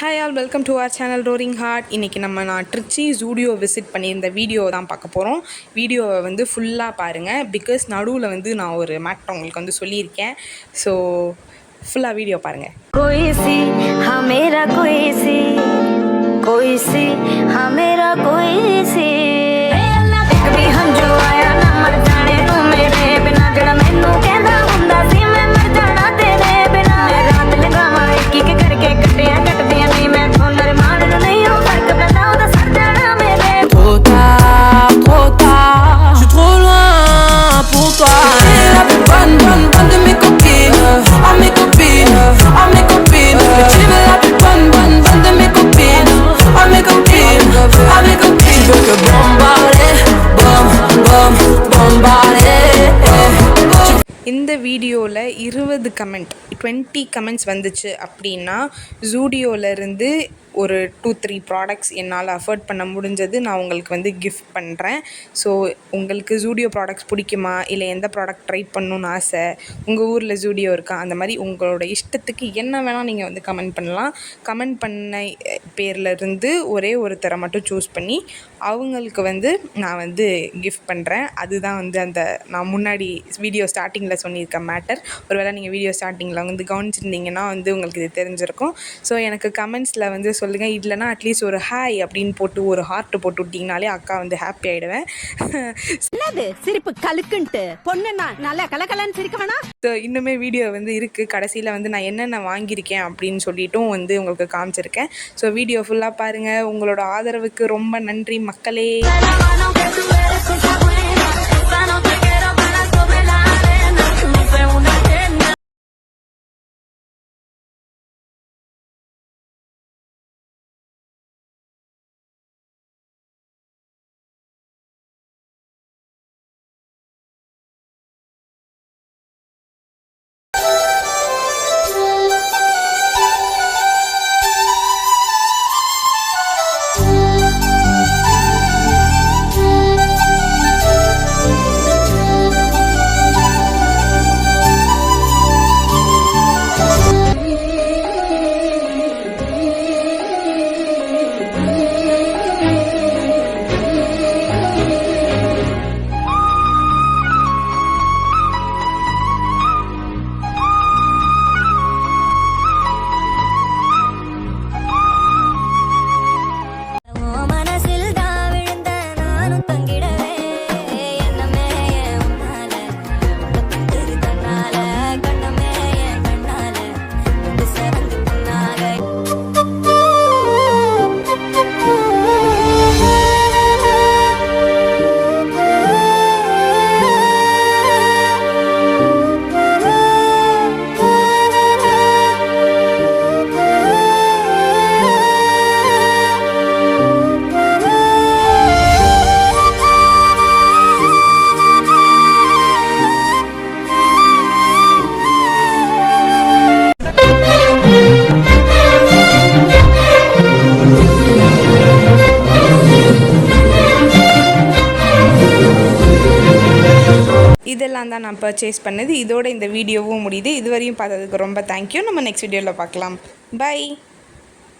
Hi all, welcome to our channel roaring heart. இன்றைக்கி நான் Trichy Zudio visit பண்ணியிருந்த video தான் பார்க்க போகிறோம். வீடியோவை ஃபுல்லாக பாருங்கள். பிகாஸ் நடுவில் நான் ஒரு மேட்டர் உங்களுக்கு சொல்லியிருக்கேன். ஸோ ஃபுல்லாக வீடியோ பாருங்கள். இந்த வீடியோவில் 20 கமெண்ட்ஸ் வந்துச்சு அப்படின்னா ஜூடியோவிலேருந்து ஒரு 2-3 ப்ராடக்ட்ஸ் என்னால் அஃபோர்ட் பண்ண முடிஞ்சது நான் உங்களுக்கு கிஃப்ட் பண்ணுறேன். ஸோ உங்களுக்கு ஜூடியோ ப்ராடக்ட்ஸ் பிடிக்குமா, இல்லை எந்த ப்ராடக்ட் ட்ரை பண்ணணுன்னு ஆசை, உங்கள் ஊரில் ஜூடியோ இருக்கா, அந்த மாதிரி உங்களோட இஷ்டத்துக்கு என்ன வேணால் நீங்கள் கமெண்ட் பண்ணலாம். கமெண்ட் பண்ண பேர்லேருந்து ஒரே ஒருத்தரை மட்டும் சூஸ் பண்ணி அவங்களுக்கு நான் கிஃப்ட் பண்ணுறேன். அதுதான் அந்த நான் முன்னாடி வீடியோ ஸ்டார்டிங்கில் சொல்லியிருக்க மேட்டர். ஒருவேளை நீங்கள் வீடியோ ஸ்டார்டிங்கில் கவனிச்சிருந்தீங்கன்னா உங்களுக்கு இது தெரிஞ்சிருக்கும். ஸோ எனக்கு கமெண்ட்ஸில் சொல்லுங்கள். இல்லைனா அட்லீஸ்ட் ஒரு ஹாய் அப்படின்னு போட்டு ஒரு ஹார்ட் போட்டு விட்டிங்கனாலே அக்கா ஹாப்பி ஆகிடுவேன். சிரிப்பு கலுக்குன்ட்டு பொண்ணுன்னா நல்லா கலகலன்னு சிரிக்க வேணாம். ஸோ இன்னுமே வீடியோ இருக்குது. கடைசியில் நான் என்னென்ன வாங்கியிருக்கேன் அப்படின்னு சொல்லிட்டும் உங்களுக்கு காமிச்சிருக்கேன். ஸோ வீடியோ ஃபுல்லாக பாருங்கள். உங்களோட ஆதரவுக்கு ரொம்ப நன்றி மக்களே. இதெல்லாம் தான் நான் பர்ச்சேஸ் பண்ணது. இதோட இந்த வீடியோவும் முடியுது. இதுவரையும் பார்த்ததுக்கு ரொம்ப தேங்க்யூ. நம்ம நெக்ஸ்ட் வீடியோவில் பார்க்கலாம். பை.